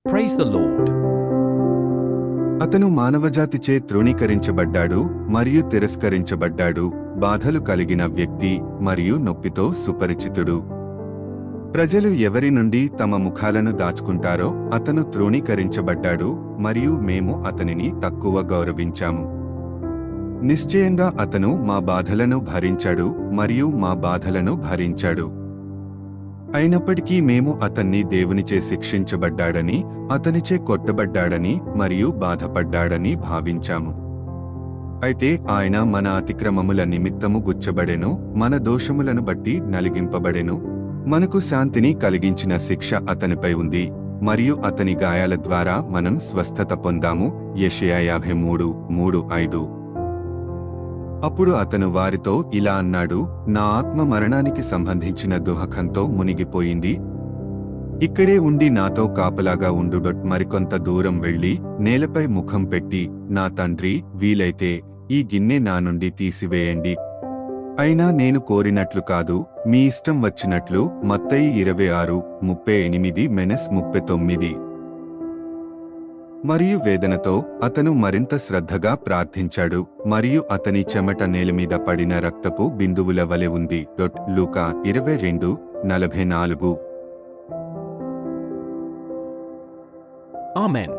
Praise the Lord. అతను మానవజాతిచే తృణీకరించబడ్డాడు మరియు తిరస్కరించబడ్డాడు, బాధలు కలిగిన వ్యక్తి మరియు నొప్పితో సుపరిచితుడు. ప్రజలు ఎవరి నుండి తమ ముఖాలను దాచుకుంటారో అతను తృణీకరించబడ్డాడు మరియు మేము అతనిని తక్కువ గౌరవించాము. నిశ్చయంగా అతను మా బాధలను భరించాడు మరియు మా బాధలను భరించాడు. అయినప్పటికీ మేము అతన్ని దేవునిచే శిక్షించబడ్డాడని, అతనిచే కొట్టబడ్డాడని మరియు బాధపడ్డాడని భావించాము. అయితే ఆయన మన అతిక్రమముల నిమిత్తము గుచ్చబడెను, మన దోషములను బట్టి నలిగింపబడెను. మనకు శాంతిని కలిగించిన శిక్ష అతనిపై ఉంది మరియు అతని గాయాల ద్వారా మనం స్వస్థత పొందాము. యెషయా 53:3-5. అప్పుడు అతను వారితో ఇలా అన్నాడు, నా ఆత్మ మరణానికి సంబంధించిన దుఃఖంతో మునిగిపోయింది. ఇక్కడే ఉండి నాతో కాపలాగా ఉండు. మరికొంత దూరం వెళ్లి నేలపై ముఖం పెట్టి, నా తండ్రి, వీలైతే ఈ గిన్నె నా నుండి తీసివేయండి, అయినా నేను కోరినట్లు కాదు, మీ ఇష్టం వచ్చినట్లు. మత్తయి 26:38-39. మరియు వేదనతో అతను మరింత శ్రద్ధగా ప్రార్థించాడు మరియు అతని చెమట నేలమీద పడిన రక్తపు బిందువుల వలె ఉంది. లూకా 22:44. Amen.